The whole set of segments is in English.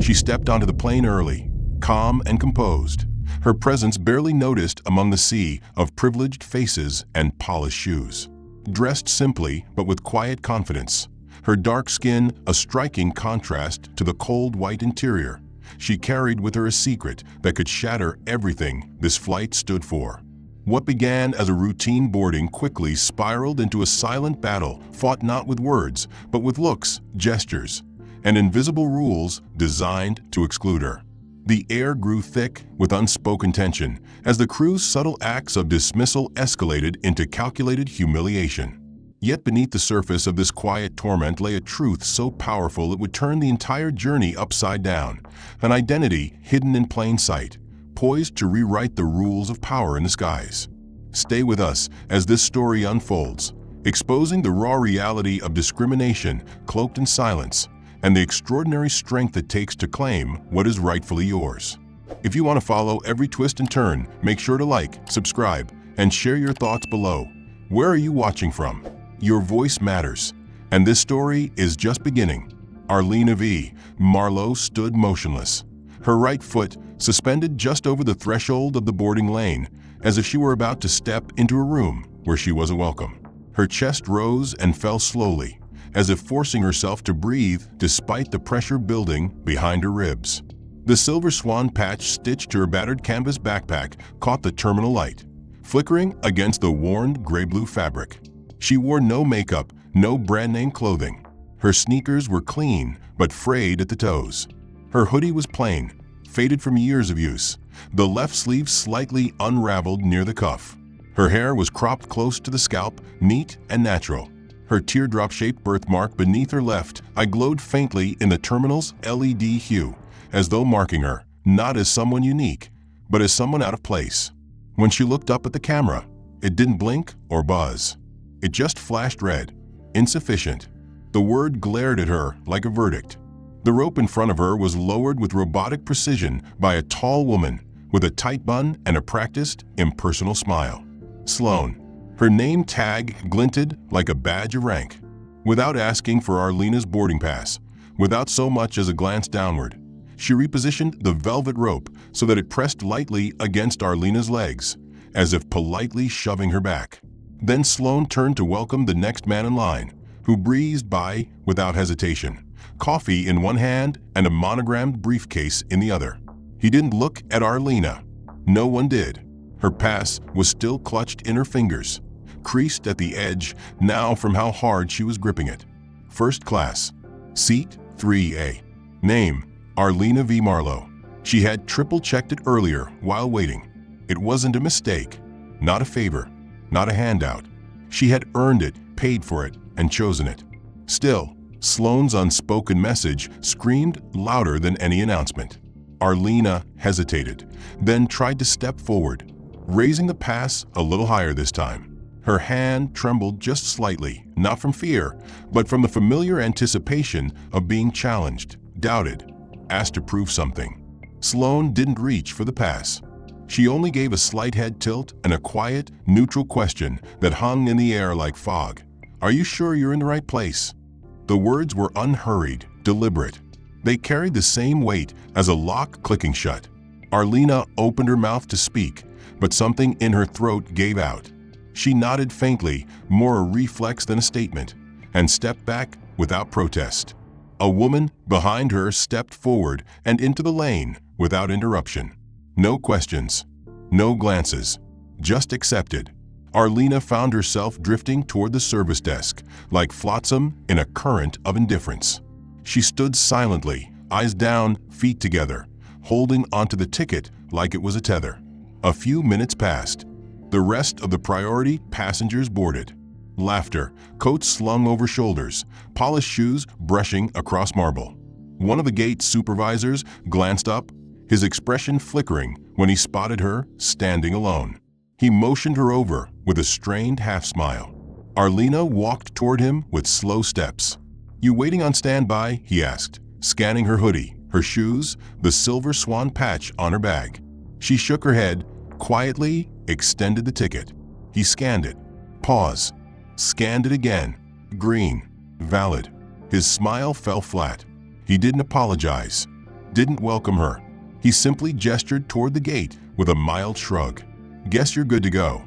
She stepped onto the plane early, calm and composed, her presence barely noticed among the sea of privileged faces and polished shoes. Dressed simply but with quiet confidence, her dark skin a striking contrast to the cold white interior, she carried with her a secret that could shatter everything this flight stood for. What began as a routine boarding quickly spiraled into a silent battle fought not with words, but with looks, gestures, and invisible rules designed to exclude her. The air grew thick with unspoken tension as the crew's subtle acts of dismissal escalated into calculated humiliation. Yet beneath the surface of this quiet torment lay a truth so powerful it would turn the entire journey upside down, an identity hidden in plain sight, poised to rewrite the rules of power in the skies. Stay with us as this story unfolds, exposing the raw reality of discrimination cloaked in silence and the extraordinary strength it takes to claim what is rightfully yours. If you want to follow every twist and turn, make sure to like, subscribe, and share your thoughts below. Where are you watching from? Your voice matters, and this story is just beginning. Arlena V. Marlowe stood motionless, her right foot suspended just over the threshold of the boarding lane, as if she were about to step into a room where she wasn't welcome. Her chest rose and fell slowly, as if forcing herself to breathe despite the pressure building behind her ribs. The silver swan patch stitched to her battered canvas backpack caught the terminal light, flickering against the worn gray-blue fabric. She wore no makeup, no brand-name clothing. Her sneakers were clean but frayed at the toes. Her hoodie was plain, faded from years of use, the left sleeve slightly unraveled near the cuff. Her hair was cropped close to the scalp, neat and natural. Her teardrop-shaped birthmark beneath her left eye glowed faintly in the terminal's LED hue, as though marking her, not as someone unique, but as someone out of place. When she looked up at the camera, it didn't blink or buzz. It just flashed red, insufficient. The word glared at her like a verdict. The rope in front of her was lowered with robotic precision by a tall woman with a tight bun and a practiced, impersonal smile. Sloan. Her name tag glinted like a badge of rank. Without asking for Arlena's boarding pass, without so much as a glance downward, she repositioned the velvet rope so that it pressed lightly against Arlena's legs, as if politely shoving her back. Then Sloan turned to welcome the next man in line, who breezed by without hesitation, coffee in one hand and a monogrammed briefcase in the other. He didn't look at Arlena. No one did. Her pass was still clutched in her fingers, creased at the edge now from how hard she was gripping it. First class. Seat 3A. Name, Arlena V. Marlowe. She had triple-checked it earlier while waiting. It wasn't a mistake, not a favor, not a handout. She had earned it, paid for it, and chosen it. Still, Sloan's unspoken message screamed louder than any announcement. Arlena hesitated, then tried to step forward, raising the pass a little higher this time. Her hand trembled just slightly, not from fear, but from the familiar anticipation of being challenged, doubted, asked to prove something. Sloan didn't reach for the pass. She only gave a slight head tilt and a quiet, neutral question that hung in the air like fog. "Are you sure you're in the right place?" The words were unhurried, deliberate. They carried the same weight as a lock clicking shut. Arlena opened her mouth to speak, but something in her throat gave out. She nodded faintly, more a reflex than a statement, and stepped back without protest. A woman behind her stepped forward and into the lane without interruption. No questions, no glances, just accepted. Arlena found herself drifting toward the service desk, like flotsam in a current of indifference. She stood silently, eyes down, feet together, holding onto the ticket like it was a tether. A few minutes passed. The rest of the priority passengers boarded. Laughter, coats slung over shoulders, polished shoes brushing across marble. One of the gate supervisors glanced up, his expression flickering when he spotted her standing alone. He motioned her over with a strained half-smile. Arlena walked toward him with slow steps. "You waiting on standby?" he asked, scanning her hoodie, her shoes, the silver swan patch on her bag. She shook her head, quietly extended the ticket. He scanned it. Pause. Scanned it again. Green. Valid. His smile fell flat. He didn't apologize. didn't welcome her. He simply gestured toward the gate with a mild shrug. "Guess you're good to go."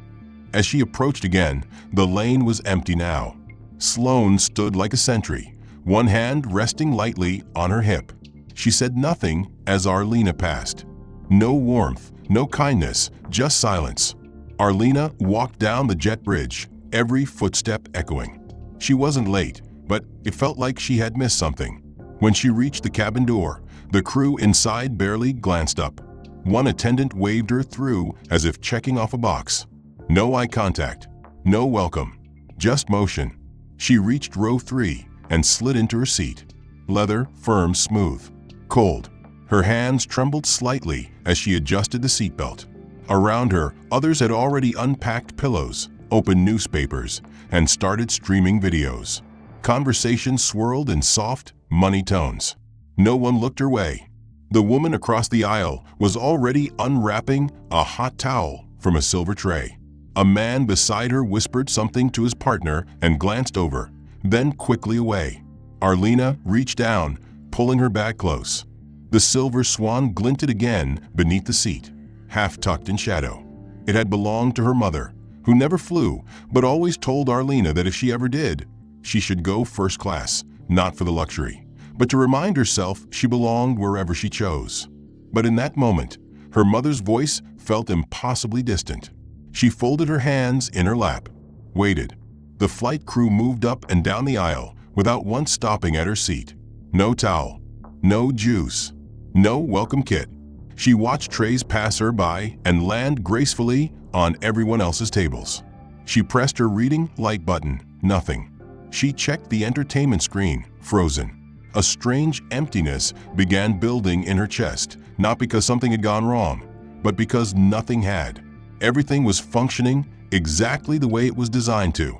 As she approached again, the lane was empty now. Sloane stood like a sentry, one hand resting lightly on her hip. She said nothing as Arlena passed. No warmth, no kindness, just silence. Arlena walked down the jet bridge, every footstep echoing. She wasn't late, but it felt like she had missed something. When she reached the cabin door, the crew inside barely glanced up. One attendant waved her through as if checking off a box. No eye contact, no welcome, just motion. She reached row 3 and slid into her seat. Leather, firm, smooth. Cold. Her hands trembled slightly as she adjusted the seatbelt. Around her, others had already unpacked pillows, opened newspapers, and started streaming videos. Conversation swirled in soft, money tones. No one looked her way. The woman across the aisle was already unwrapping a hot towel from a silver tray. A man beside her whispered something to his partner and glanced over, then quickly away. Arlena reached down, pulling her back close. The silver swan glinted again beneath the seat, half tucked in shadow. It had belonged to her mother, who never flew, but always told Arlena that if she ever did, she should go first class, not for the luxury, but to remind herself she belonged wherever she chose. But in that moment, her mother's voice felt impossibly distant. She folded her hands in her lap, waited. The flight crew moved up and down the aisle without once stopping at her seat. No towel, no juice, no welcome kit. She watched trays pass her by and land gracefully on everyone else's tables. She pressed her reading light button, nothing. She checked the entertainment screen, frozen. A strange emptiness began building in her chest, not because something had gone wrong, but because nothing had. Everything was functioning exactly the way it was designed to.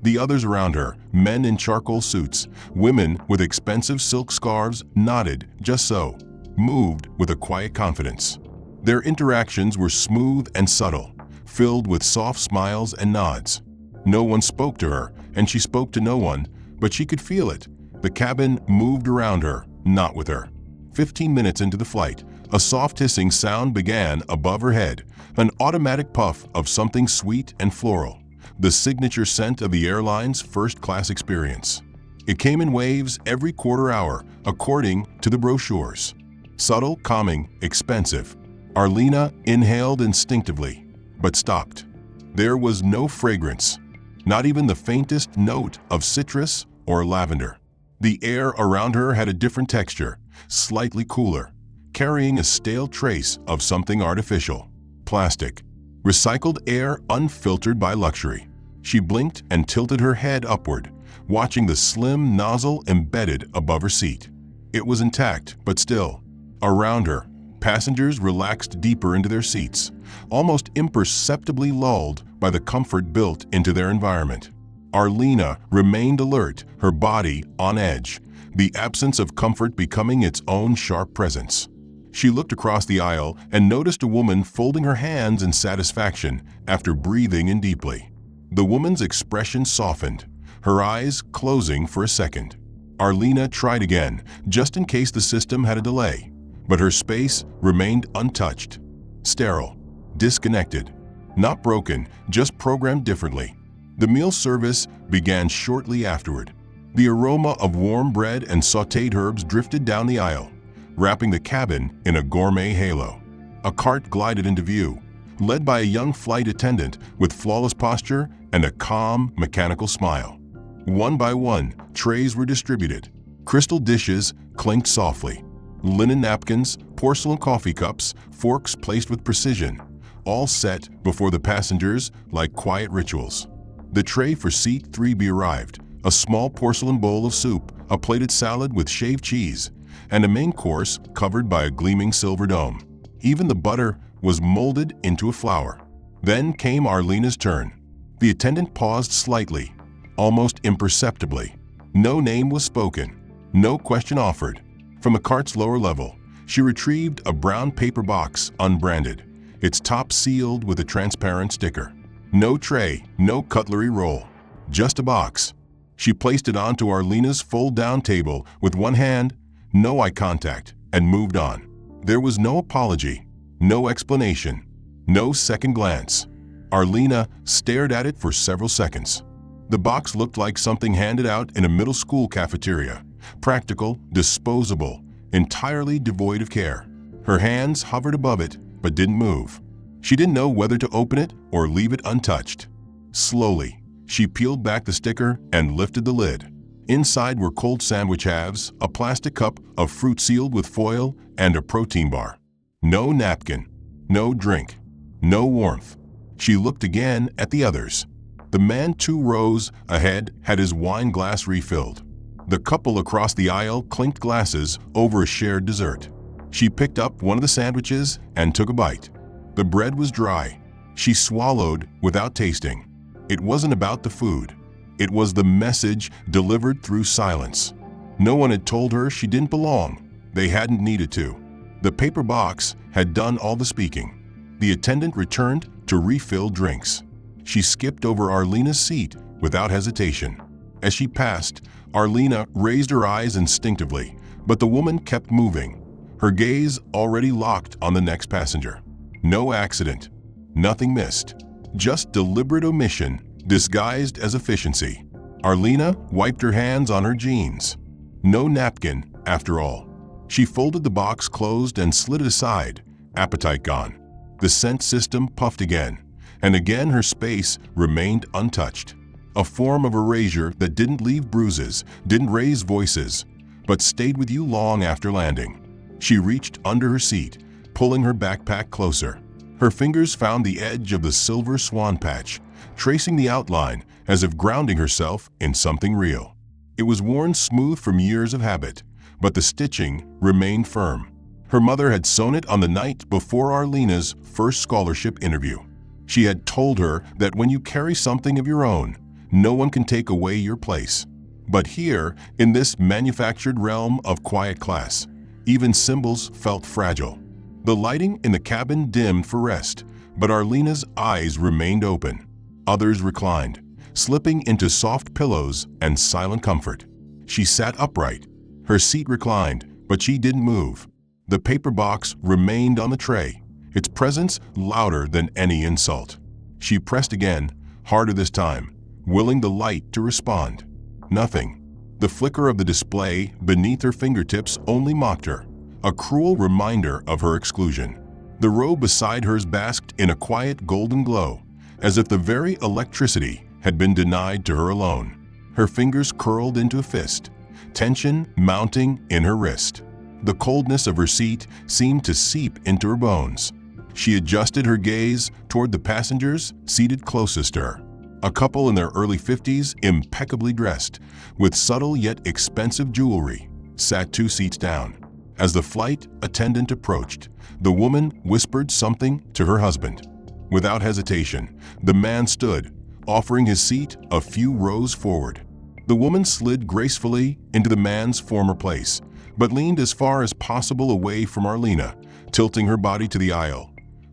The others around her, men in charcoal suits, women with expensive silk scarves, nodded just so, moved with a quiet confidence. Their interactions were smooth and subtle, filled with soft smiles and nods. No one spoke to her, and she spoke to no one, but she could feel it. The cabin moved around her, not with her. 15 minutes into the flight, a soft hissing sound began above her head, an automatic puff of something sweet and floral, the signature scent of the airline's first-class experience. It came in waves every quarter hour, according to the brochures. Subtle, calming, expensive. Arlena inhaled instinctively, but stopped. There was no fragrance, not even the faintest note of citrus or lavender. The air around her had a different texture, slightly cooler, carrying a stale trace of something artificial. Plastic. Recycled air unfiltered by luxury. She blinked and tilted her head upward, watching the slim nozzle embedded above her seat. It was intact, but still. Around her, passengers relaxed deeper into their seats, almost imperceptibly lulled by the comfort built into their environment. Arlena remained alert, her body on edge, the absence of comfort becoming its own sharp presence. She looked across the aisle and noticed a woman folding her hands in satisfaction after breathing in deeply. The woman's expression softened, her eyes closing for a second. Arlena tried again, just in case the system had a delay, but her space remained untouched, sterile, disconnected, not broken, just programmed differently. The meal service began shortly afterward. The aroma of warm bread and sautéed herbs drifted down the aisle, wrapping the cabin in a gourmet halo. A cart glided into view, led by a young flight attendant with flawless posture and a calm, mechanical smile. One by one, trays were distributed. Crystal dishes clinked softly. Linen napkins, porcelain coffee cups, forks placed with precision, all set before the passengers like quiet rituals. The tray for seat 3B arrived, a small porcelain bowl of soup, a plated salad with shaved cheese, and a main course covered by a gleaming silver dome. Even the butter was molded into a flower. Then came Arlena's turn. The attendant paused slightly, almost imperceptibly. No name was spoken, no question offered. From the cart's lower level, she retrieved a brown paper box, unbranded, its top sealed with a transparent sticker. No tray, no cutlery roll, just a box. She placed it onto Arlena's fold-down table with one hand, no eye contact, and moved on. There was no apology, no explanation, no second glance. Arlena stared at it for several seconds. The box looked like something handed out in a middle school cafeteria, practical, disposable, entirely devoid of care. Her hands hovered above it but didn't move. She didn't know whether to open it or leave it untouched. Slowly, she peeled back the sticker and lifted the lid. Inside were cold sandwich halves, a plastic cup of fruit sealed with foil, and a protein bar. No napkin, no drink, no warmth. She looked again at the others. The man 2 rows ahead had his wine glass refilled. The couple across the aisle clinked glasses over a shared dessert. She picked up one of the sandwiches and took a bite. The bread was dry. She swallowed without tasting. It wasn't about the food. It was the message delivered through silence. No one had told her she didn't belong. They hadn't needed to. The paper box had done all the speaking. The attendant returned to refill drinks. She skipped over Arlena's seat without hesitation. As she passed, Arlena raised her eyes instinctively, but the woman kept moving, her gaze already locked on the next passenger. No accident, nothing missed, just deliberate omission disguised as efficiency. Arlena wiped her hands on her jeans. No napkin, after all. She folded the box closed and slid it aside, appetite gone. The scent system puffed again, and again her space remained untouched. A form of erasure that didn't leave bruises, didn't raise voices, but stayed with you long after landing. She reached under her seat, pulling her backpack closer. Her fingers found the edge of the silver swan patch, tracing the outline as if grounding herself in something real. It was worn smooth from years of habit, but the stitching remained firm. Her mother had sewn it on the night before Arlena's first scholarship interview. She had told her that when you carry something of your own, no one can take away your place. But here, in this manufactured realm of quiet class, even symbols felt fragile. The lighting in the cabin dimmed for rest, but Arlena's eyes remained open. Others reclined, slipping into soft pillows and silent comfort. She sat upright. Her seat reclined, but she didn't move. The paper box remained on the tray, its presence louder than any insult. She pressed again, harder this time, willing the light to respond. Nothing. The flicker of the display beneath her fingertips only mocked her, a cruel reminder of her exclusion. The row beside hers basked in a quiet golden glow, as if the very electricity had been denied to her alone. Her fingers curled into a fist, tension mounting in her wrist. The coldness of her seat seemed to seep into her bones. She adjusted her gaze toward the passengers seated closest to her. A couple in their early 50s, impeccably dressed, with subtle yet expensive jewelry, sat 2 seats down. As the flight attendant approached, the woman whispered something to her husband. Without hesitation, the man stood, offering his seat a few rows forward. The woman slid gracefully into the man's former place, but leaned as far as possible away from Arlena, tilting her body to the aisle,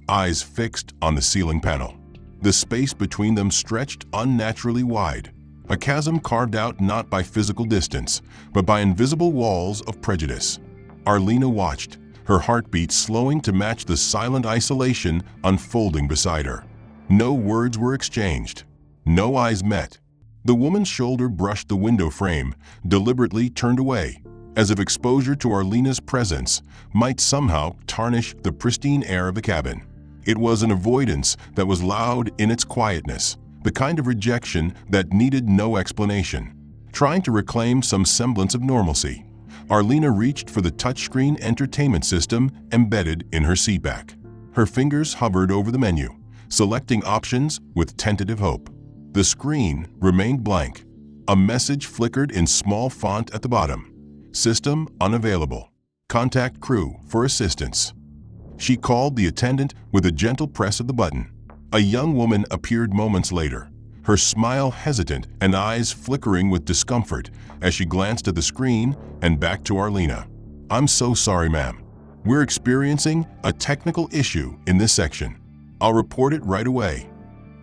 eyes fixed on the ceiling panel. The space between them stretched unnaturally wide, a chasm carved out not by physical distance, but by invisible walls of prejudice. Arlena watched, her heartbeat slowing to match the silent isolation unfolding beside her. No words were exchanged. No eyes met. The woman's shoulder brushed the window frame, deliberately turned away, as if exposure to Arlena's presence might somehow tarnish the pristine air of the cabin. It was an avoidance that was loud in its quietness, the kind of rejection that needed no explanation. Trying to reclaim some semblance of normalcy, Arlena reached for the touchscreen entertainment system embedded in her seatback. Her fingers hovered over the menu, selecting options with tentative hope. The screen remained blank. A message flickered in small font at the bottom. System unavailable. Contact crew for assistance. She called the attendant with a gentle press of the button. A young woman appeared moments later, her smile hesitant and eyes flickering with discomfort as she glanced at the screen and back to Arlena. "I'm so sorry, ma'am. We're experiencing a technical issue in this section. I'll report it right away."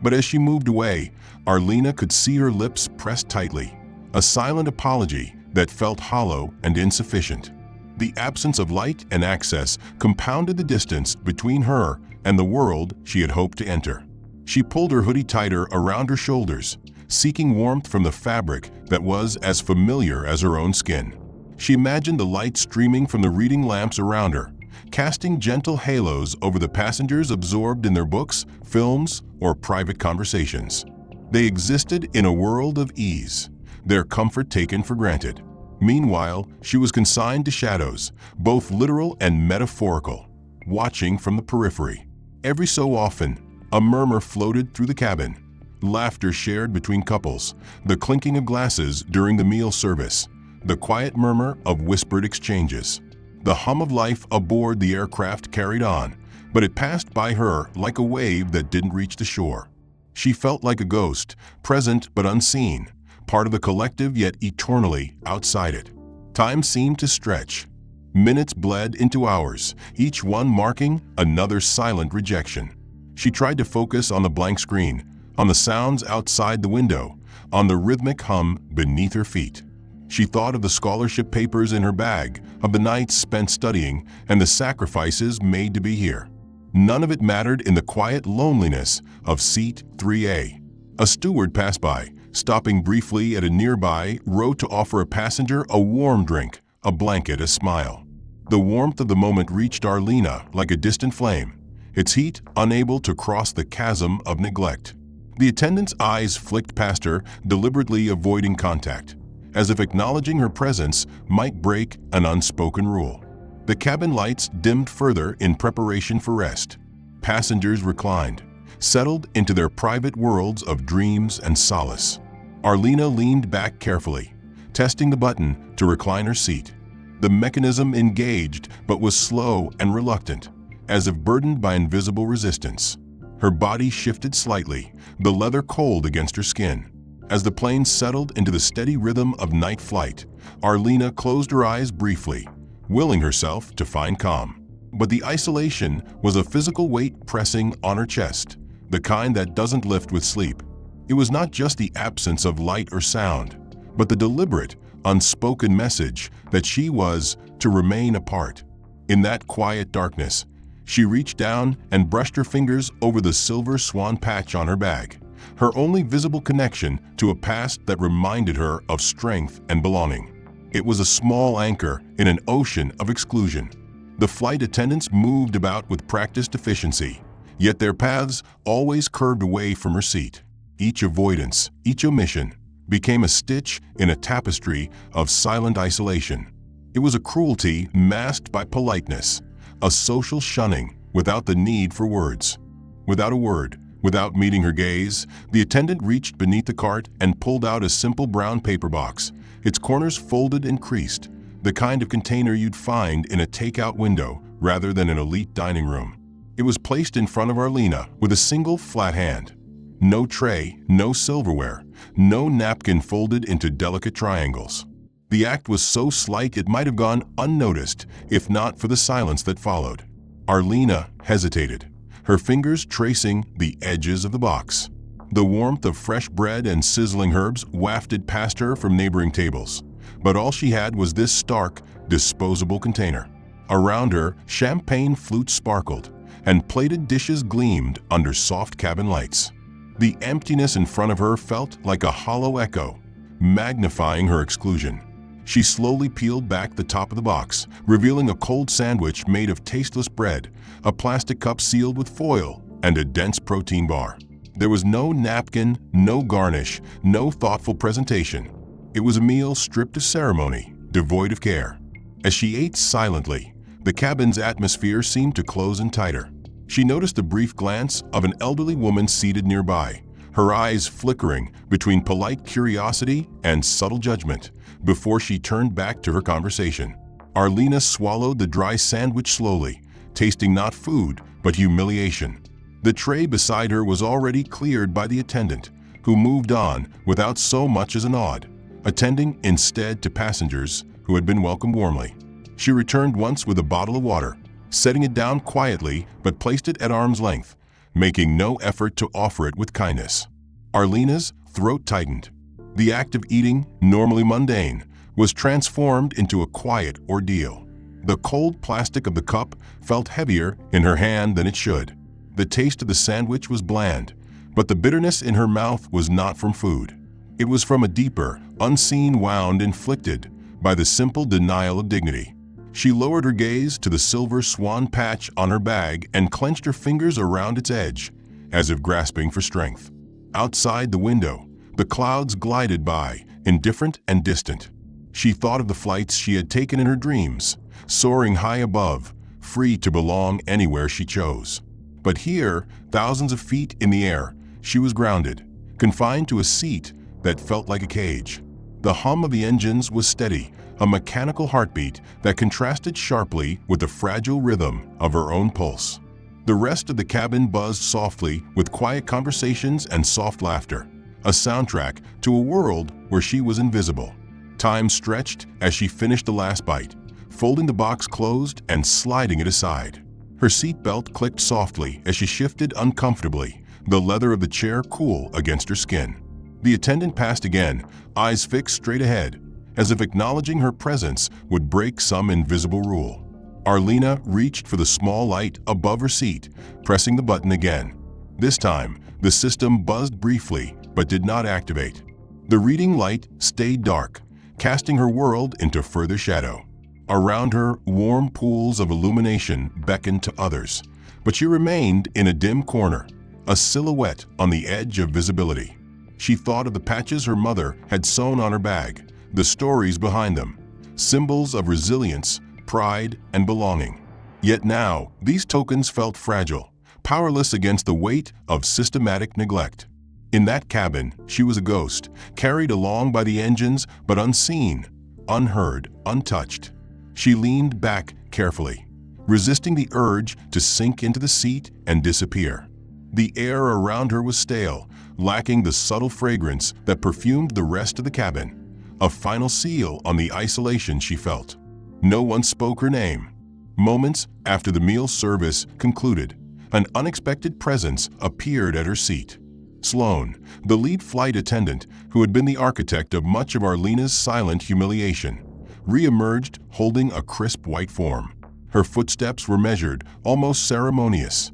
But as she moved away, Arlena could see her lips pressed tightly, a silent apology that felt hollow and insufficient. The absence of light and access compounded the distance between her and the world she had hoped to enter. She pulled her hoodie tighter around her shoulders, seeking warmth from the fabric that was as familiar as her own skin. She imagined the light streaming from the reading lamps around her, casting gentle halos over the passengers absorbed in their books, films, or private conversations. They existed in a world of ease, their comfort taken for granted. Meanwhile, she was consigned to shadows, both literal and metaphorical, watching from the periphery. Every so often, a murmur floated through the cabin, laughter shared between couples, the clinking of glasses during the meal service, the quiet murmur of whispered exchanges. The hum of life aboard the aircraft carried on, but it passed by her like a wave that didn't reach the shore. She felt like a ghost, present but unseen, part of the collective yet eternally outside it. Time seemed to stretch. Minutes bled into hours, each one marking another silent rejection. She tried to focus on the blank screen, on the sounds outside the window, on the rhythmic hum beneath her feet. She thought of the scholarship papers in her bag, of the nights spent studying, and the sacrifices made to be here. None of it mattered in the quiet loneliness of Seat 3A. A steward passed by, stopping briefly at a nearby row to offer a passenger a warm drink, a blanket, a smile. The warmth of the moment reached Arlena like a distant flame, its heat unable to cross the chasm of neglect. The attendant's eyes flicked past her, deliberately avoiding contact, as if acknowledging her presence might break an unspoken rule. The cabin lights dimmed further in preparation for rest. Passengers reclined, settled into their private worlds of dreams and solace. Arlena leaned back carefully, testing the button to recline her seat. The mechanism engaged but was slow and reluctant, as if burdened by invisible resistance. Her body shifted slightly, the leather cold against her skin. As the plane settled into the steady rhythm of night flight, Arlena closed her eyes briefly, willing herself to find calm. But the isolation was a physical weight pressing on her chest, the kind that doesn't lift with sleep. It was not just the absence of light or sound, but the deliberate, unspoken message that she was to remain apart. In that quiet darkness, she reached down and brushed her fingers over the silver swan patch on her bag, her only visible connection to a past that reminded her of strength and belonging. It was a small anchor in an ocean of exclusion. The flight attendants moved about with practiced efficiency, yet their paths always curved away from her seat. Each avoidance, each omission, became a stitch in a tapestry of silent isolation. It was a cruelty masked by politeness, a social shunning without the need for words. Without a word, without meeting her gaze, the attendant reached beneath the cart and pulled out a simple brown paper box, its corners folded and creased, the kind of container you'd find in a takeout window rather than an elite dining room. It was placed in front of Arlena with a single flat hand. No tray, no silverware, no napkin folded into delicate triangles. The act was so slight it might have gone unnoticed if not for the silence that followed. Arlena hesitated, her fingers tracing the edges of the box. The warmth of fresh bread and sizzling herbs wafted past her from neighboring tables, but all she had was this stark, disposable container. Around her, champagne flutes sparkled, and plated dishes gleamed under soft cabin lights. The emptiness in front of her felt like a hollow echo, magnifying her exclusion. She slowly peeled back the top of the box, revealing a cold sandwich made of tasteless bread, a plastic cup sealed with foil, and a dense protein bar. There was no napkin, no garnish, no thoughtful presentation. It was a meal stripped of ceremony, devoid of care. As she ate silently, the cabin's atmosphere seemed to close in tighter. She noticed a brief glance of an elderly woman seated nearby, her eyes flickering between polite curiosity and subtle judgment, before she turned back to her conversation. Arlena swallowed the dry sandwich slowly, tasting not food, but humiliation. The tray beside her was already cleared by the attendant, who moved on without so much as a nod, attending instead to passengers who had been welcomed warmly. She returned once with a bottle of water, setting it down quietly but placed it at arm's length, making no effort to offer it with kindness. Arlena's throat tightened. The act of eating, normally mundane, was transformed into a quiet ordeal. The cold plastic of the cup felt heavier in her hand than it should. The taste of the sandwich was bland, but the bitterness in her mouth was not from food. It was from a deeper, unseen wound inflicted by the simple denial of dignity. She lowered her gaze to the silver swan patch on her bag and clenched her fingers around its edge, as if grasping for strength. Outside the window, the clouds glided by, indifferent and distant. She thought of the flights she had taken in her dreams, soaring high above, free to belong anywhere she chose. But here, thousands of feet in the air, she was grounded, confined to a seat that felt like a cage. The hum of the engines was steady, a mechanical heartbeat that contrasted sharply with the fragile rhythm of her own pulse. The rest of the cabin buzzed softly with quiet conversations and soft laughter, a soundtrack to a world where she was invisible. Time stretched as she finished the last bite, folding the box closed and sliding it aside. Her seat belt clicked softly as she shifted uncomfortably, the leather of the chair cool against her skin. The attendant passed again, eyes fixed straight ahead, as if acknowledging her presence would break some invisible rule. Arlena reached for the small light above her seat, pressing the button again. This time, the system buzzed briefly but did not activate. The reading light stayed dark, casting her world into further shadow. Around her, warm pools of illumination beckoned to others, but she remained in a dim corner, a silhouette on the edge of visibility. She thought of the patches her mother had sewn on her bag, the stories behind them, symbols of resilience, pride, and belonging. Yet now, these tokens felt fragile, powerless against the weight of systematic neglect. In that cabin, she was a ghost, carried along by the engines but unseen, unheard, untouched. She leaned back carefully, resisting the urge to sink into the seat and disappear. The air around her was stale, lacking the subtle fragrance that perfumed the rest of the cabin, a final seal on the isolation she felt. No one spoke her name. Moments after the meal service concluded, an unexpected presence appeared at her seat. Sloan, the lead flight attendant who had been the architect of much of Arlena's silent humiliation, re-emerged holding a crisp white form. Her footsteps were measured, almost ceremonious,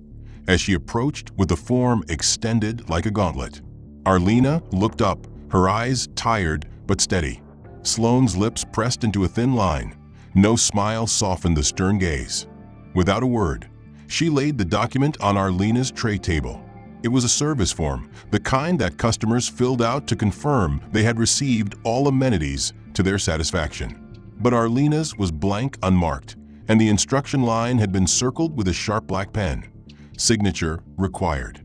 as she approached with the form extended like a gauntlet. Arlena looked up, her eyes tired but steady. Sloane's lips pressed into a thin line. No smile softened the stern gaze. Without a word, she laid the document on Arlena's tray table. It was a service form, the kind that customers filled out to confirm they had received all amenities to their satisfaction. But Arlena's was blank, unmarked, and the instruction line had been circled with a sharp black pen. Signature required.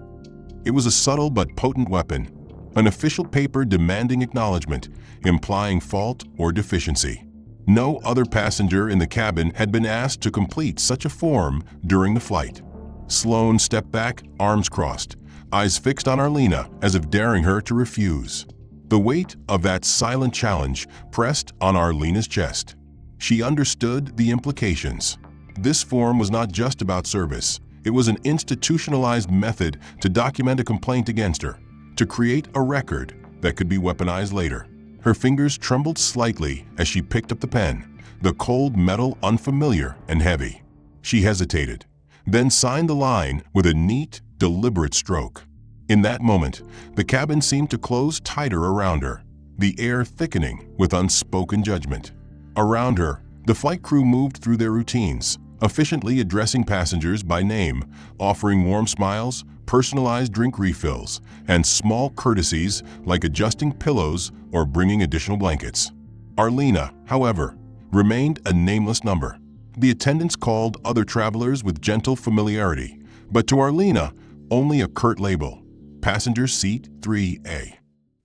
It was a subtle but potent weapon, an official paper demanding acknowledgement, implying fault or deficiency. No other passenger in the cabin had been asked to complete such a form during the flight. Sloan stepped back, arms crossed, eyes fixed on Arlena as if daring her to refuse. The weight of that silent challenge pressed on Arlena's chest. She understood the implications. This form was not just about service. It was an institutionalized method to document a complaint against her, to create a record that could be weaponized later. Her fingers trembled slightly as she picked up the pen, the cold metal unfamiliar and heavy. She hesitated, then signed the line with a neat, deliberate stroke. In that moment, the cabin seemed to close tighter around her, the air thickening with unspoken judgment. Around her, the flight crew moved through their routines, efficiently addressing passengers by name, offering warm smiles, personalized drink refills, and small courtesies like adjusting pillows or bringing additional blankets. Arlena, however, remained a nameless number. The attendants called other travelers with gentle familiarity, but to Arlena, only a curt label, passenger seat 3A.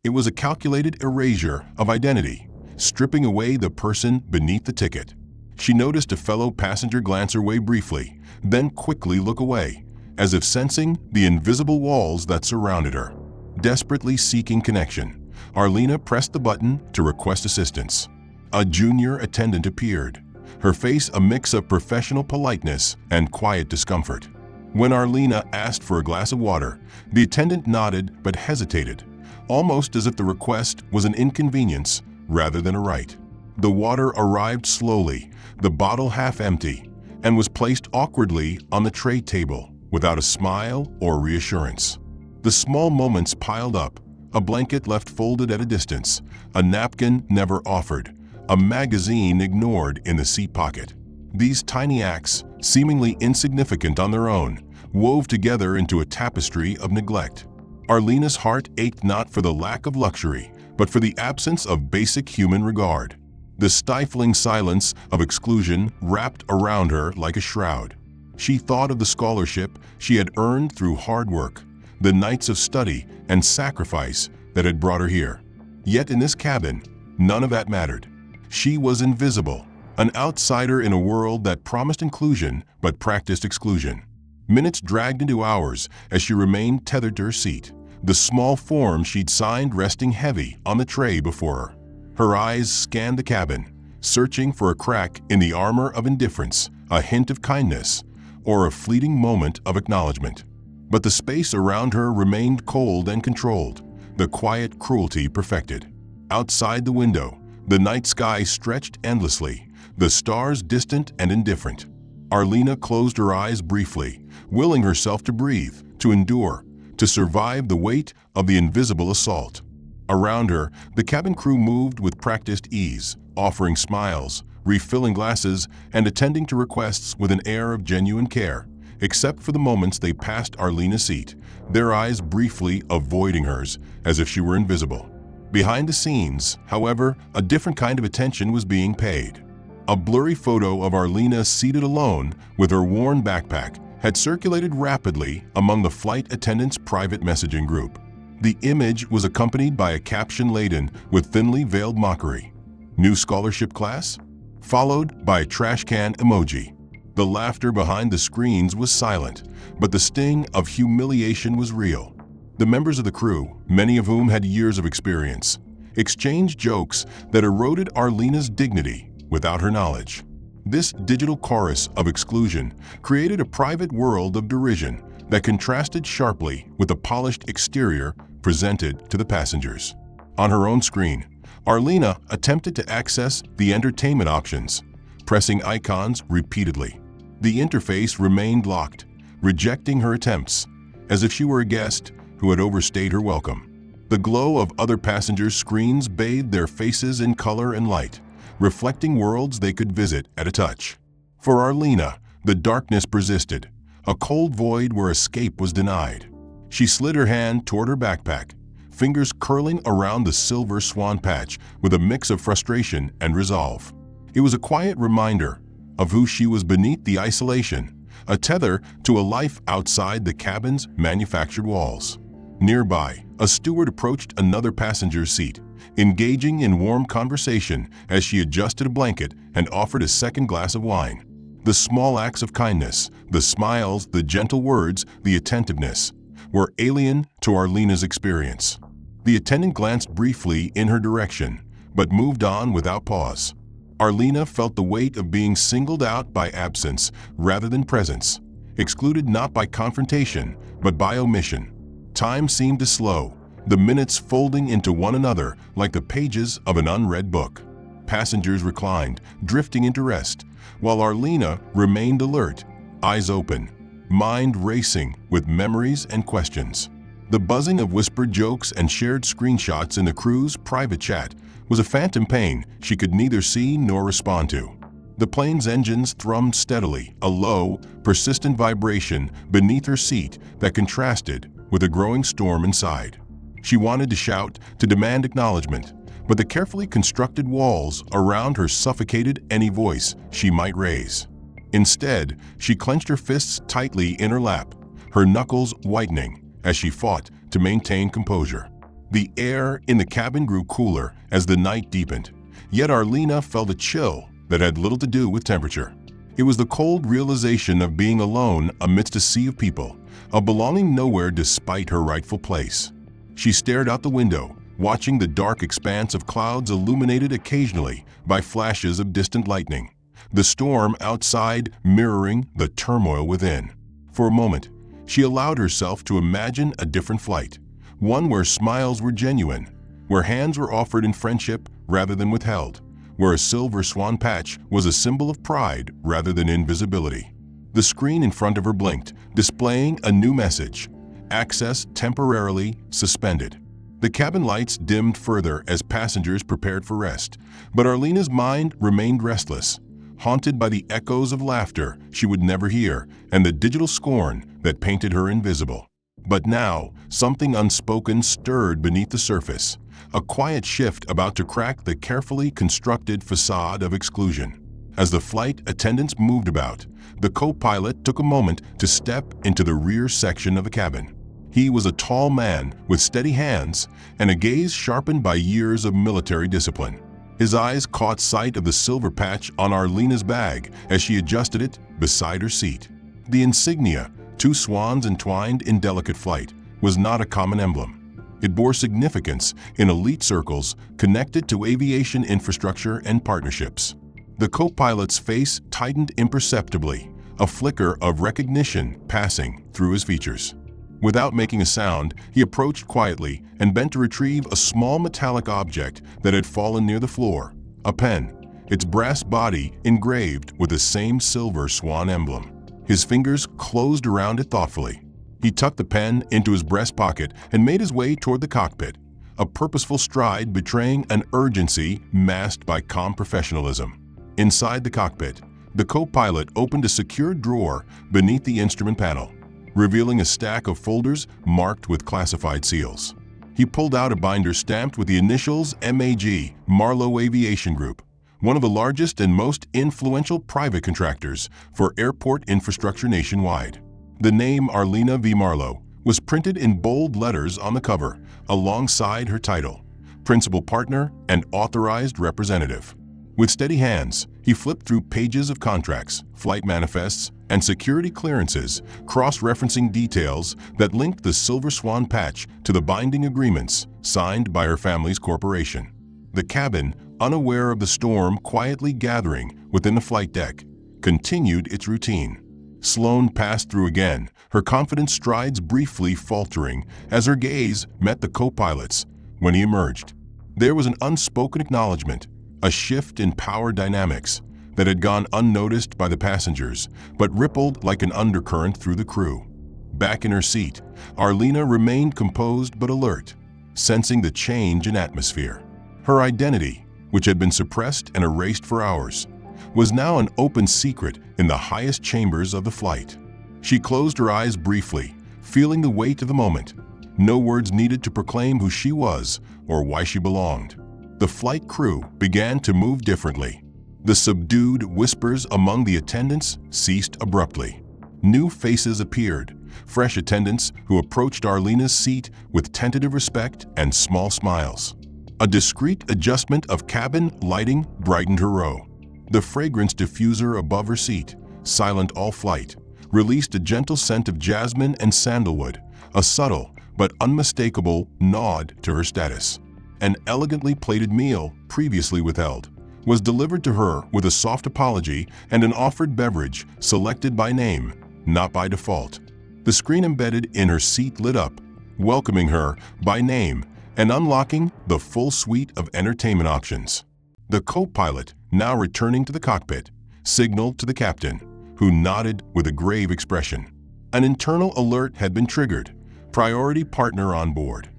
It was a calculated erasure of identity, stripping away the person beneath the ticket. She noticed a fellow passenger glance her way briefly, then quickly look away, as if sensing the invisible walls that surrounded her. Desperately seeking connection, Arlena pressed the button to request assistance. A junior attendant appeared, her face a mix of professional politeness and quiet discomfort. When Arlena asked for a glass of water, the attendant nodded but hesitated, almost as if the request was an inconvenience rather than a right. The water arrived slowly, the bottle half empty, and was placed awkwardly on the tray table without a smile or reassurance. The small moments piled up, a blanket left folded at a distance, a napkin never offered, a magazine ignored in the seat pocket. These tiny acts, seemingly insignificant on their own, wove together into a tapestry of neglect. Arlena's heart ached not for the lack of luxury, but for the absence of basic human regard. The stifling silence of exclusion wrapped around her like a shroud. She thought of the scholarship she had earned through hard work, the nights of study and sacrifice that had brought her here. Yet in this cabin, none of that mattered. She was invisible, an outsider in a world that promised inclusion but practiced exclusion. Minutes dragged into hours as she remained tethered to her seat, the small form she'd signed resting heavy on the tray before her. Her eyes scanned the cabin, searching for a crack in the armor of indifference, a hint of kindness, or a fleeting moment of acknowledgement. But the space around her remained cold and controlled, the quiet cruelty perfected. Outside the window, the night sky stretched endlessly, the stars distant and indifferent. Arlena closed her eyes briefly, willing herself to breathe, to endure, to survive the weight of the invisible assault. Around her, the cabin crew moved with practiced ease, offering smiles, refilling glasses, and attending to requests with an air of genuine care, except for the moments they passed Arlena's seat, their eyes briefly avoiding hers as if she were invisible. Behind the scenes, however, a different kind of attention was being paid. A blurry photo of Arlena seated alone with her worn backpack had circulated rapidly among the flight attendants' private messaging group. The image was accompanied by a caption laden with thinly veiled mockery. "New scholarship class?" Followed by a trash can emoji. The laughter behind the screens was silent, but the sting of humiliation was real. The members of the crew, many of whom had years of experience, exchanged jokes that eroded Arlena's dignity without her knowledge. This digital chorus of exclusion created a private world of derision that contrasted sharply with the polished exterior presented to the passengers. On her own screen, Arlena attempted to access the entertainment options, pressing icons repeatedly. The interface remained locked, rejecting her attempts, as if she were a guest who had overstayed her welcome. The glow of other passengers' screens bathed their faces in color and light, reflecting worlds they could visit at a touch. For Arlena, the darkness persisted, a cold void where escape was denied. She slid her hand toward her backpack, fingers curling around the silver swan patch with a mix of frustration and resolve. It was a quiet reminder of who she was beneath the isolation, a tether to a life outside the cabin's manufactured walls. Nearby, a steward approached another passenger's seat, engaging in warm conversation as she adjusted a blanket and offered a second glass of wine. The small acts of kindness, the smiles, the gentle words, the attentiveness, were alien to Arlena's experience. The attendant glanced briefly in her direction, but moved on without pause. Arlena felt the weight of being singled out by absence rather than presence, excluded not by confrontation, but by omission. Time seemed to slow, the minutes folding into one another like the pages of an unread book. Passengers reclined, drifting into rest, while Arlena remained alert, eyes open, mind racing with memories and questions. The buzzing of whispered jokes and shared screenshots in the crew's private chat was a phantom pain she could neither see nor respond to. The plane's engines thrummed steadily, a low, persistent vibration beneath her seat that contrasted with a growing storm inside. She wanted to shout, to demand acknowledgement, but the carefully constructed walls around her suffocated any voice she might raise. Instead, she clenched her fists tightly in her lap, her knuckles whitening as she fought to maintain composure. The air in the cabin grew cooler as the night deepened, yet Arlena felt a chill that had little to do with temperature. It was the cold realization of being alone amidst a sea of people, of belonging nowhere despite her rightful place. She stared out the window, watching the dark expanse of clouds illuminated occasionally by flashes of distant lightning, the storm outside mirroring the turmoil within. For a moment, she allowed herself to imagine a different flight, one where smiles were genuine, where hands were offered in friendship rather than withheld, where a silver swan patch was a symbol of pride rather than invisibility. The screen in front of her blinked, displaying a new message: access temporarily suspended. The cabin lights dimmed further as passengers prepared for rest, but Arlena's mind remained restless, haunted by the echoes of laughter she would never hear and the digital scorn that painted her invisible. But now, something unspoken stirred beneath the surface, a quiet shift about to crack the carefully constructed facade of exclusion. As the flight attendants moved about, the co-pilot took a moment to step into the rear section of the cabin. He was a tall man with steady hands and a gaze sharpened by years of military discipline. His eyes caught sight of the silver patch on Arlena's bag as she adjusted it beside her seat. The insignia, two swans entwined in delicate flight, was not a common emblem. It bore significance in elite circles connected to aviation infrastructure and partnerships. The co-pilot's face tightened imperceptibly, a flicker of recognition passing through his features. Without making a sound, he approached quietly and bent to retrieve a small metallic object that had fallen near the floor, a pen, its brass body engraved with the same silver swan emblem. His fingers closed around it thoughtfully. He tucked the pen into his breast pocket and made his way toward the cockpit, a purposeful stride betraying an urgency masked by calm professionalism. Inside the cockpit, the co-pilot opened a secured drawer beneath the instrument panel, revealing a stack of folders marked with classified seals. He pulled out a binder stamped with the initials MAG, Marlowe Aviation Group, one of the largest and most influential private contractors for airport infrastructure nationwide. The name Arlena V. Marlowe was printed in bold letters on the cover, alongside her title, Principal Partner and Authorized Representative. With steady hands, he flipped through pages of contracts, flight manifests, and security clearances, cross-referencing details that linked the Silver Swan patch to the binding agreements signed by her family's corporation. The cabin, unaware of the storm quietly gathering within the flight deck, continued its routine. Sloane passed through again, her confident strides briefly faltering as her gaze met the co-pilot's when he emerged. There was an unspoken acknowledgement, a shift in power dynamics that had gone unnoticed by the passengers, but rippled like an undercurrent through the crew. Back in her seat, Arlena remained composed but alert, sensing the change in atmosphere. Her identity, which had been suppressed and erased for hours, was now an open secret in the highest chambers of the flight. She closed her eyes briefly, feeling the weight of the moment. No words needed to proclaim who she was or why she belonged. The flight crew began to move differently. The subdued whispers among the attendants ceased abruptly. New faces appeared, fresh attendants who approached Arlena's seat with tentative respect and small smiles. A discreet adjustment of cabin lighting brightened her row. The fragrance diffuser above her seat, silent all flight, released a gentle scent of jasmine and sandalwood, a subtle but unmistakable nod to her status. An elegantly plated meal, previously withheld, was delivered to her with a soft apology and an offered beverage selected by name, not by default. The screen embedded in her seat lit up, welcoming her by name and unlocking the full suite of entertainment options. The co-pilot, now returning to the cockpit, signaled to the captain, who nodded with a grave expression. An internal alert had been triggered. Priority partner on board.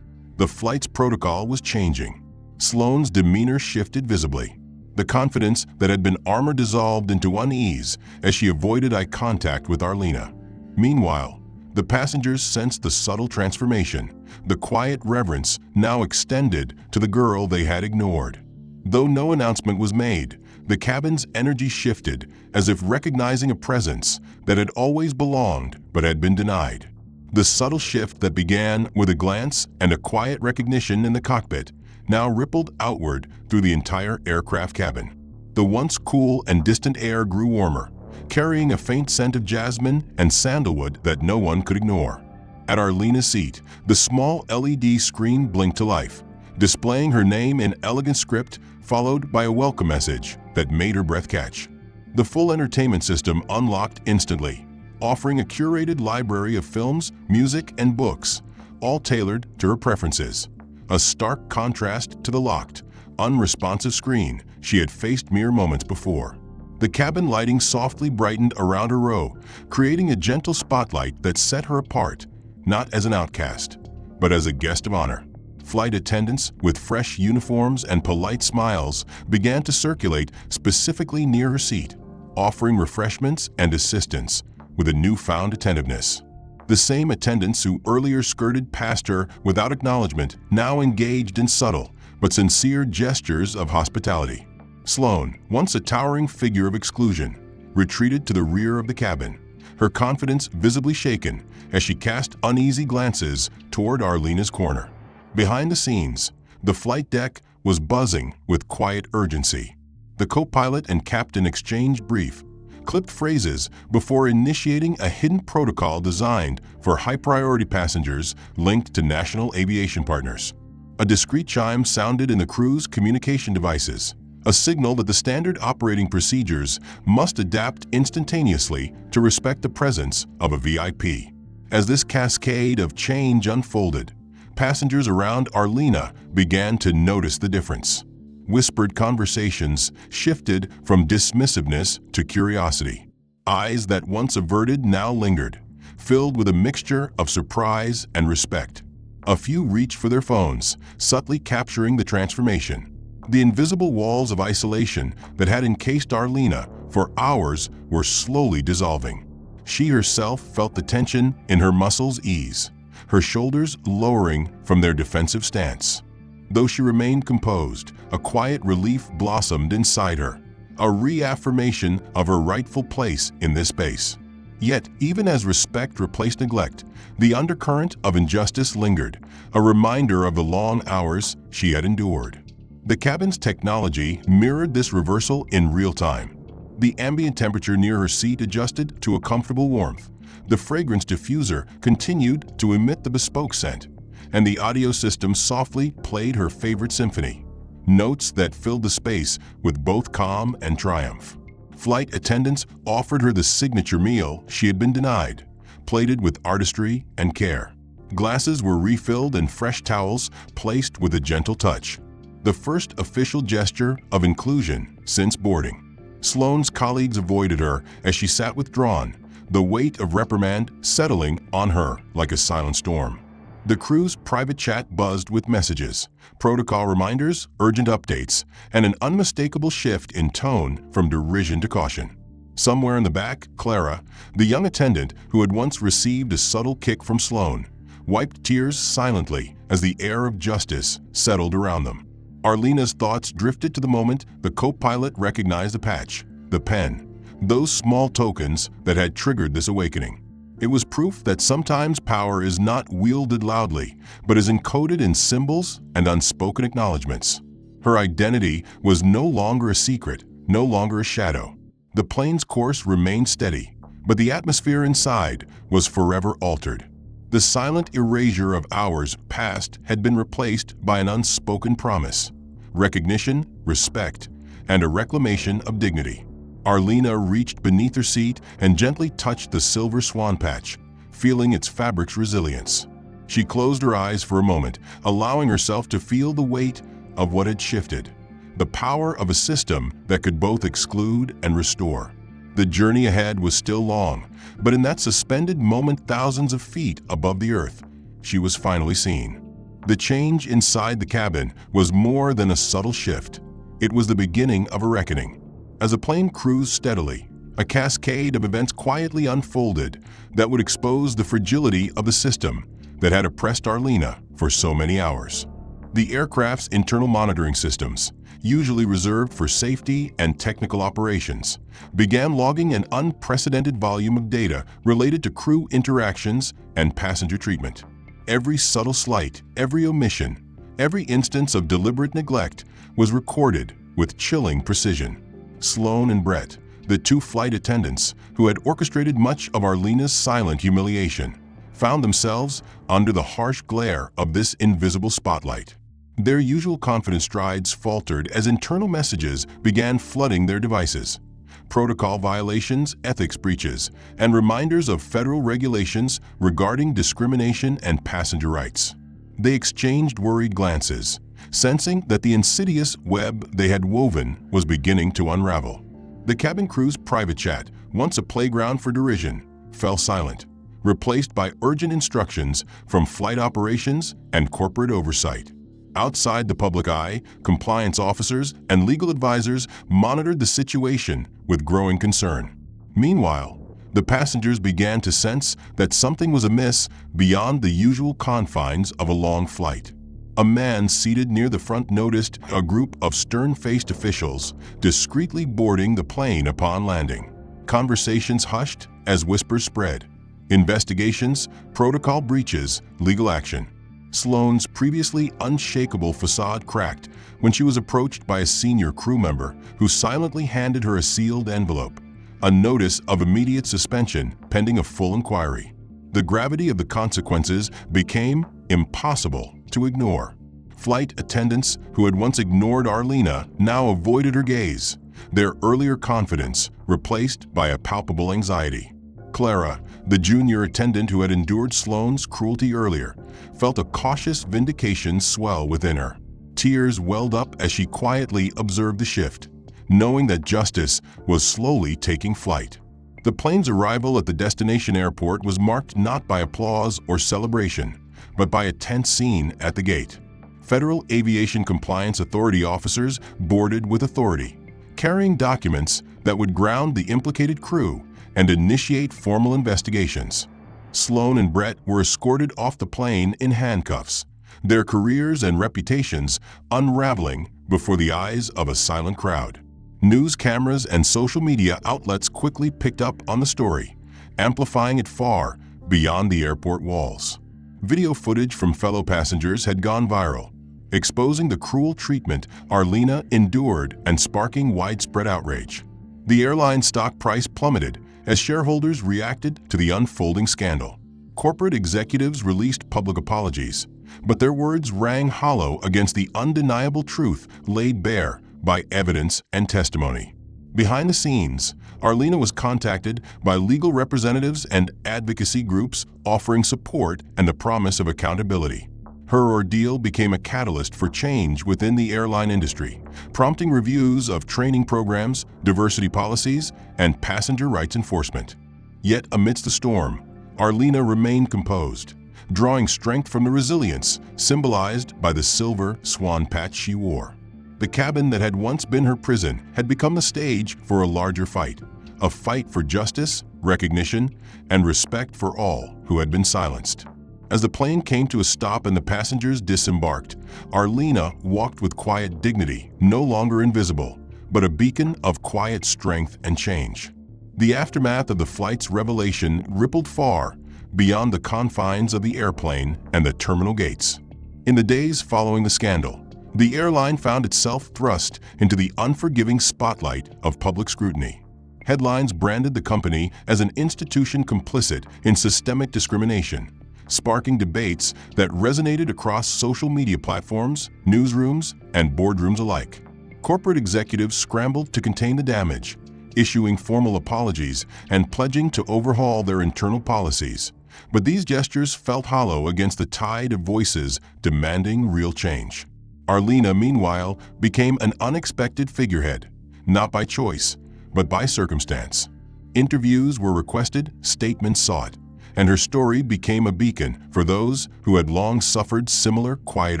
The flight's protocol was changing. Sloane's demeanor shifted visibly. The confidence that had been armor dissolved into unease as she avoided eye contact with Arlena. Meanwhile, the passengers sensed the subtle transformation, the quiet reverence now extended to the girl they had ignored. Though no announcement was made, the cabin's energy shifted as if recognizing a presence that had always belonged but had been denied. The subtle shift that began with a glance and a quiet recognition in the cockpit now rippled outward through the entire aircraft cabin. The once cool and distant air grew warmer, carrying a faint scent of jasmine and sandalwood that no one could ignore. At Arlena's seat, the small LED screen blinked to life, displaying her name in elegant script followed by a welcome message that made her breath catch. The full entertainment system unlocked instantly, offering a curated library of films, music, and books, all tailored to her preferences. A stark contrast to the locked, unresponsive screen she had faced mere moments before. The cabin lighting softly brightened around her row, creating a gentle spotlight that set her apart, not as an outcast, but as a guest of honor. Flight attendants with fresh uniforms and polite smiles began to circulate specifically near her seat, offering refreshments and assistance with a newfound attentiveness. The same attendants who earlier skirted past her without acknowledgement now engaged in subtle but sincere gestures of hospitality. Sloane, once a towering figure of exclusion, retreated to the rear of the cabin, her confidence visibly shaken as she cast uneasy glances toward Arlena's corner. Behind the scenes, the flight deck was buzzing with quiet urgency. The co-pilot and captain exchanged brief, clipped phrases before initiating a hidden protocol designed for high-priority passengers linked to national aviation partners. A discreet chime sounded in the crew's communication devices, a signal that the standard operating procedures must adapt instantaneously to respect the presence of a VIP. As this cascade of change unfolded, passengers around Arlena began to notice the difference. Whispered conversations shifted from dismissiveness to curiosity. Eyes that once averted now lingered, filled with a mixture of surprise and respect. A few reached for their phones, subtly capturing the transformation. The invisible walls of isolation that had encased Arlena for hours were slowly dissolving. She herself felt the tension in her muscles ease, her shoulders lowering from their defensive stance. Though she remained composed, a quiet relief blossomed inside her, a reaffirmation of her rightful place in this space. Yet, even as respect replaced neglect, the undercurrent of injustice lingered, a reminder of the long hours she had endured. The cabin's technology mirrored this reversal in real time. The ambient temperature near her seat adjusted to a comfortable warmth. The fragrance diffuser continued to emit the bespoke scent, and the audio system softly played her favorite symphony, notes that filled the space with both calm and triumph. Flight attendants offered her the signature meal she had been denied, plated with artistry and care. Glasses were refilled and fresh towels placed with a gentle touch, the first official gesture of inclusion since boarding. Sloane's colleagues avoided her as she sat withdrawn, the weight of reprimand settling on her like a silent storm. The crew's private chat buzzed with messages, protocol reminders, urgent updates, and an unmistakable shift in tone from derision to caution. Somewhere in the back, Clara, the young attendant who had once received a subtle kick from Sloane, wiped tears silently as the air of justice settled around them. Arlena's thoughts drifted to the moment the co-pilot recognized the patch, the pen, those small tokens that had triggered this awakening. It was proof that sometimes power is not wielded loudly, but is encoded in symbols and unspoken acknowledgments. Her identity was no longer a secret, no longer a shadow. The plane's course remained steady, but the atmosphere inside was forever altered. The silent erasure of hours past had been replaced by an unspoken promise, recognition, respect, and a reclamation of dignity. Arlena reached beneath her seat and gently touched the silver swan patch, feeling its fabric's resilience. She closed her eyes for a moment, allowing herself to feel the weight of what had shifted, the power of a system that could both exclude and restore. The journey ahead was still long, but in that suspended moment thousands of feet above the earth, she was finally seen. The change inside the cabin was more than a subtle shift. It was the beginning of a reckoning. As the plane cruised steadily, a cascade of events quietly unfolded that would expose the fragility of the system that had oppressed Arlena for so many hours. The aircraft's internal monitoring systems, usually reserved for safety and technical operations, began logging an unprecedented volume of data related to crew interactions and passenger treatment. Every subtle slight, every omission, every instance of deliberate neglect was recorded with chilling precision. Sloane and Brett, the two flight attendants who had orchestrated much of Arlena's silent humiliation, found themselves under the harsh glare of this invisible spotlight. Their usual confident strides faltered as internal messages began flooding their devices. Protocol violations, ethics breaches, and reminders of federal regulations regarding discrimination and passenger rights. They exchanged worried glances, sensing that the insidious web they had woven was beginning to unravel. The cabin crew's private chat, once a playground for derision, fell silent, replaced by urgent instructions from flight operations and corporate oversight. Outside the public eye, compliance officers and legal advisors monitored the situation with growing concern. Meanwhile, the passengers began to sense that something was amiss beyond the usual confines of a long flight. A man seated near the front noticed a group of stern-faced officials discreetly boarding the plane upon landing. Conversations hushed as whispers spread. Investigations, protocol breaches, legal action. Sloane's previously unshakable facade cracked when she was approached by a senior crew member who silently handed her a sealed envelope, a notice of immediate suspension pending a full inquiry. The gravity of the consequences became impossible to ignore. Flight attendants who had once ignored Arlena now avoided her gaze, their earlier confidence replaced by a palpable anxiety. Clara, the junior attendant who had endured Sloane's cruelty earlier, felt a cautious vindication swell within her. Tears welled up as she quietly observed the shift, knowing that justice was slowly taking flight. The plane's arrival at the destination airport was marked not by applause or celebration, but by a tense scene at the gate. Federal Aviation Compliance Authority officers boarded with authority, carrying documents that would ground the implicated crew and initiate formal investigations. Sloane and Brett were escorted off the plane in handcuffs, their careers and reputations unraveling before the eyes of a silent crowd. News cameras and social media outlets quickly picked up on the story, amplifying it far beyond the airport walls. Video footage from fellow passengers had gone viral, exposing the cruel treatment Arlena endured and sparking widespread outrage. The airline stock price plummeted as shareholders reacted to the unfolding scandal. Corporate executives released public apologies, but their words rang hollow against the undeniable truth laid bare by evidence and testimony. Behind the scenes, Arlena was contacted by legal representatives and advocacy groups offering support and the promise of accountability. Her ordeal became a catalyst for change within the airline industry, prompting reviews of training programs, diversity policies, and passenger rights enforcement. Yet amidst the storm, Arlena remained composed, drawing strength from the resilience symbolized by the silver swan patch she wore. The cabin that had once been her prison had become the stage for a larger fight, a fight for justice, recognition, and respect for all who had been silenced. As the plane came to a stop and the passengers disembarked, Arlena walked with quiet dignity, no longer invisible, but a beacon of quiet strength and change. The aftermath of the flight's revelation rippled far beyond the confines of the airplane and the terminal gates. In the days following the scandal, the airline found itself thrust into the unforgiving spotlight of public scrutiny. Headlines branded the company as an institution complicit in systemic discrimination, sparking debates that resonated across social media platforms, newsrooms, and boardrooms alike. Corporate executives scrambled to contain the damage, issuing formal apologies and pledging to overhaul their internal policies. But these gestures felt hollow against the tide of voices demanding real change. Arlena, meanwhile, became an unexpected figurehead, not by choice, but by circumstance. Interviews were requested, statements sought, and her story became a beacon for those who had long suffered similar quiet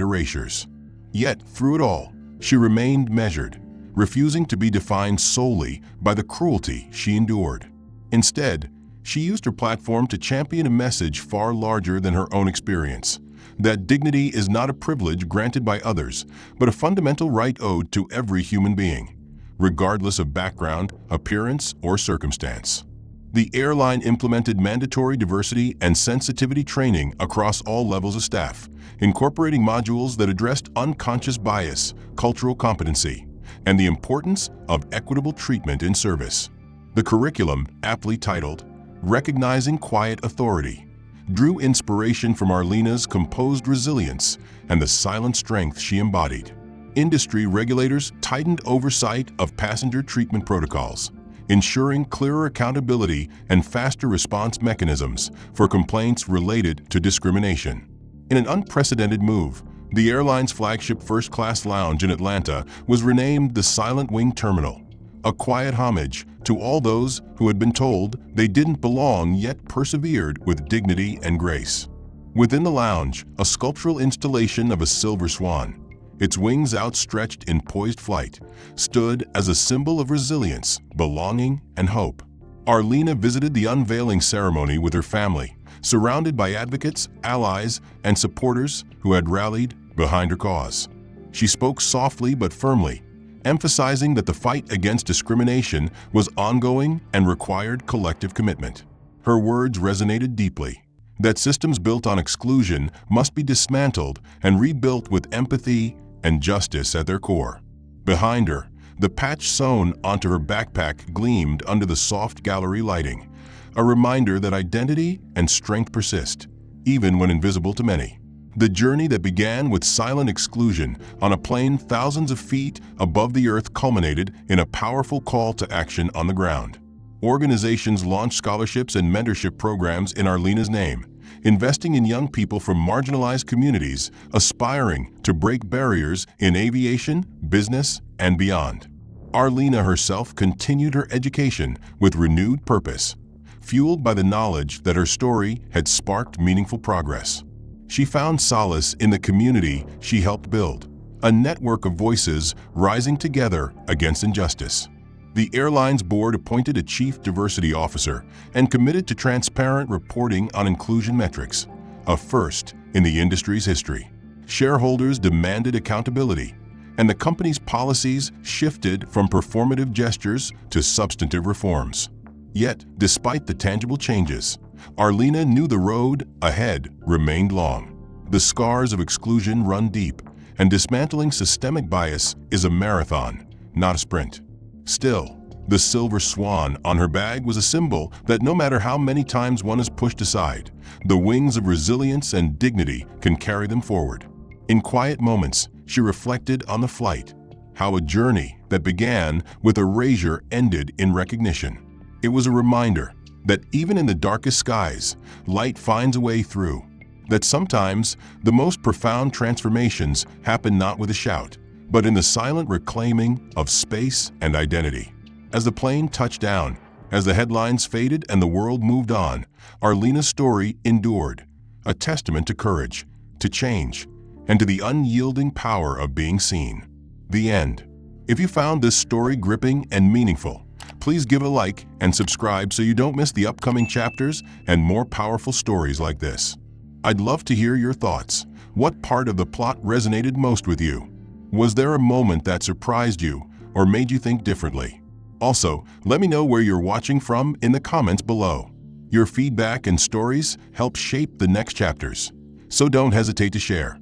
erasures. Yet, through it all, she remained measured, refusing to be defined solely by the cruelty she endured. Instead, she used her platform to champion a message far larger than her own experience, that dignity is not a privilege granted by others, but a fundamental right owed to every human being, regardless of background, appearance, or circumstance. The airline implemented mandatory diversity and sensitivity training across all levels of staff, incorporating modules that addressed unconscious bias, cultural competency, and the importance of equitable treatment in service. The curriculum, aptly titled Recognizing Quiet Authority, drew inspiration from Arlena's composed resilience and the silent strength she embodied. Industry regulators tightened oversight of passenger treatment protocols, ensuring clearer accountability and faster response mechanisms for complaints related to discrimination. In an unprecedented move, The airline's flagship first-class lounge in Atlanta was renamed the Silent Wing Terminal, a quiet homage to all those who had been told they didn't belong yet persevered with dignity and grace. Within the lounge, a sculptural installation of a silver swan, its wings outstretched in poised flight, stood as a symbol of resilience, belonging, and hope. Arlena visited the unveiling ceremony with her family, surrounded by advocates, allies, and supporters who had rallied behind her cause. She spoke softly but firmly, emphasizing that the fight against discrimination was ongoing and required collective commitment. Her words resonated deeply, that systems built on exclusion must be dismantled and rebuilt with empathy and justice at their core. Behind her, the patch sewn onto her backpack gleamed under the soft gallery lighting, a reminder that identity and strength persist, even when invisible to many. The journey that began with silent exclusion on a plane thousands of feet above the earth culminated in a powerful call to action on the ground. Organizations launched scholarships and mentorship programs in Arlena's name, investing in young people from marginalized communities aspiring to break barriers in aviation, business, and beyond. Arlena herself continued her education with renewed purpose, fueled by the knowledge that her story had sparked meaningful progress. She found solace in the community she helped build, a network of voices rising together against injustice. The airline's board appointed a chief diversity officer and committed to transparent reporting on inclusion metrics, a first in the industry's history. Shareholders demanded accountability, and the company's policies shifted from performative gestures to substantive reforms. Yet, despite the tangible changes, Arlena knew the road ahead remained long. The scars of exclusion run deep, and dismantling systemic bias is a marathon, not a sprint. Still, the silver swan on her bag was a symbol that no matter how many times one is pushed aside, the wings of resilience and dignity can carry them forward. In quiet moments, she reflected on the flight, how a journey that began with erasure ended in recognition. It was a reminder that even in the darkest skies, light finds a way through, that sometimes the most profound transformations happen not with a shout, but in the silent reclaiming of space and identity. As the plane touched down, as the headlines faded and the world moved on, Arlena's story endured, a testament to courage, to change, and to the unyielding power of being seen. The end. If you found this story gripping and meaningful, please give a like and subscribe so you don't miss the upcoming chapters and more powerful stories like this. I'd love to hear your thoughts. What part of the plot resonated most with you? Was there a moment that surprised you or made you think differently? Also, let me know where you're watching from in the comments below. Your feedback and stories help shape the next chapters, so don't hesitate to share.